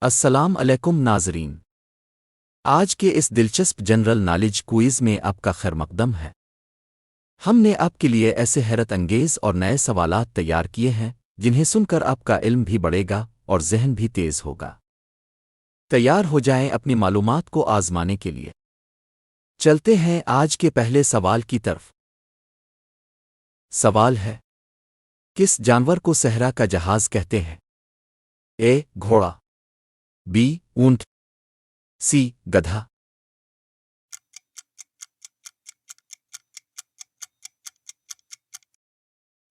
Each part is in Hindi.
अस्सलाम अलैकुम नाज़रीन। आज के इस दिलचस्प जनरल नॉलेज क्विज़ में आपका खैरमकदम है। हमने आपके लिए ऐसे हैरत अंगेज़ और नए सवालात तैयार किए हैं जिन्हें सुनकर आपका इल्म भी बढ़ेगा और जहन भी तेज़ होगा। तैयार हो जाएं अपनी मालूमात को आज़माने के लिए। चलते हैं आज के पहले सवाल की तरफ। सवाल है, किस जानवर को सहरा का जहाज़ कहते हैं? ए. घोड़ा, बी. ऊंट, सी. गधा।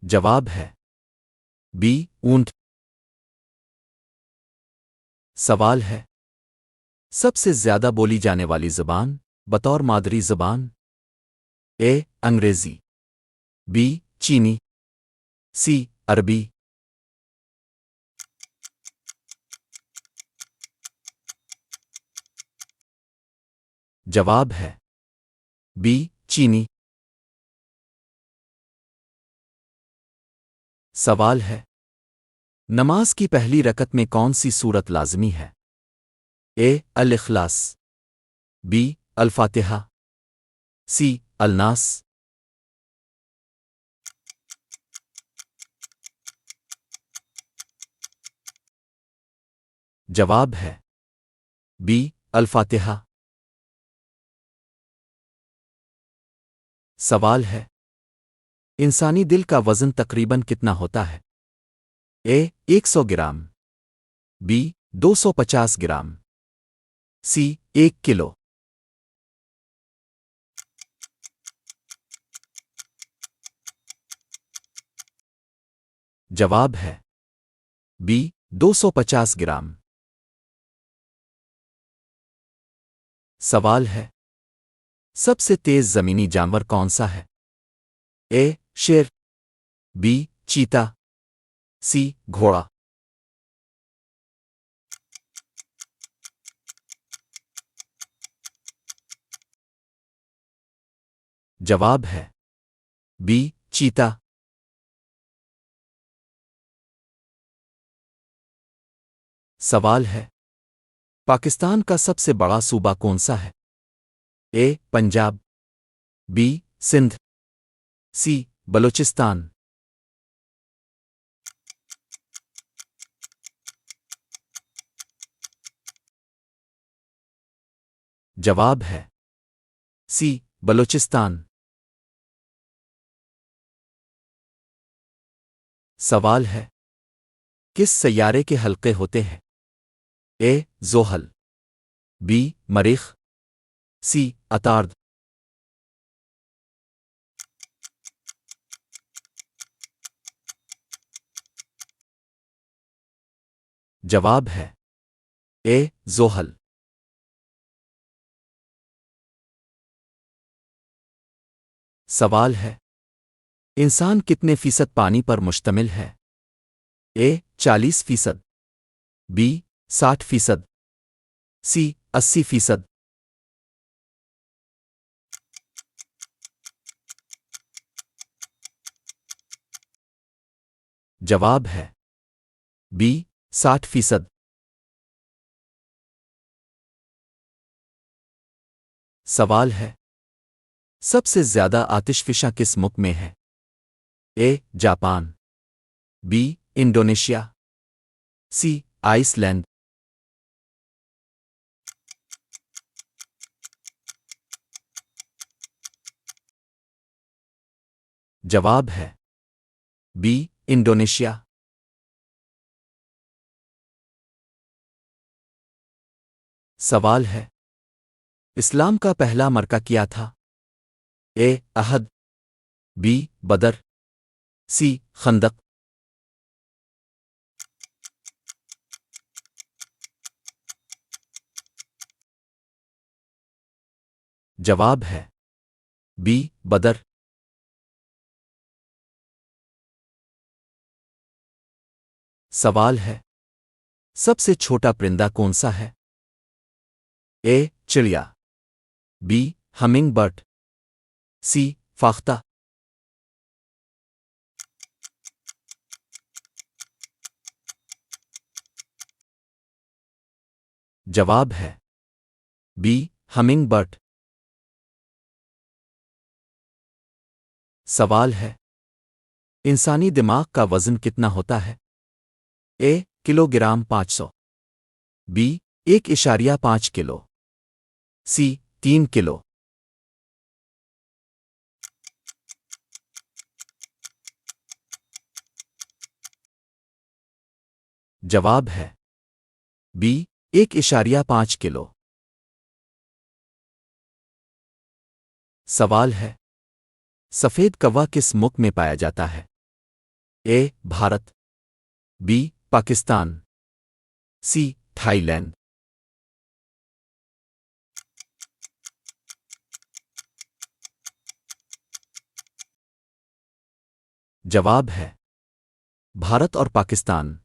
जवाब है बी. ऊंट। सवाल है, सबसे ज्यादा बोली जाने वाली ज़बान बतौर मादरी ज़बान? ए. अंग्रेज़ी, बी. चीनी, सी. अरबी। जवाब है बी. चीनी। सवाल है, नमाज की पहली रकत में कौन सी सूरत लाज़मी है? ए. अल इखलास, बी. अल फातिहा, सी. अल नास। जवाब है बी. अल फातिहा। सवाल है, इंसानी दिल का वज़न तकरीबन कितना होता है? ए. 100 ग्राम, बी. 250 ग्राम, सी. 1 किलो। जवाब है बी. 250 ग्राम। सवाल है, सबसे तेज जमीनी जानवर कौन सा है? ए. शेर, बी. चीता, सी. घोड़ा। जवाब है बी. चीता। सवाल है, पाकिस्तान का सबसे बड़ा सूबा कौन सा है? ए. पंजाब, बी. सिंध, सी. बलूचिस्तान। जवाब है सी. बलूचिस्तान। सवाल है, किस सैयारे के हल्के होते हैं? ए. ज़ोहल, बी. मरीख, सी. अतार्द। जवाब है ए. ज़ोहल। सवाल है, इंसान कितने फीसद पानी पर मुश्तमिल है? ए. 40%, बी. 60%, सी. 80%। जवाब है बी. 60%। सवाल है, सबसे ज्यादा आतिशफिशा किस मुल्क में है? A. Japan, B. Indonesia, C. Iceland. जवाब है बी. इंडोनेशिया। सवाल है, इस्लाम का पहला मरका क्या था? ए. अहद, बी. बदर, सी. खंदक। जवाब है बी. बदर। सवाल है, सबसे छोटा परिंदा कौन सा है? ए. चिड़िया, बी. हमिंग बर्ड, सी. फाख्ता। जवाब है बी हमिंग बर्ड। सवाल है इंसानी दिमाग का वजन कितना होता है? ए किलोग्राम 500, बी 1.5 किलो, सी 3 किलो। जवाब है बी 1.5 किलो। सवाल है सफेद कौवा किस मुल्क में पाया जाता है? A Bharat, B Pakistan, C Thailand. जवाब है भारत और पाकिस्तान।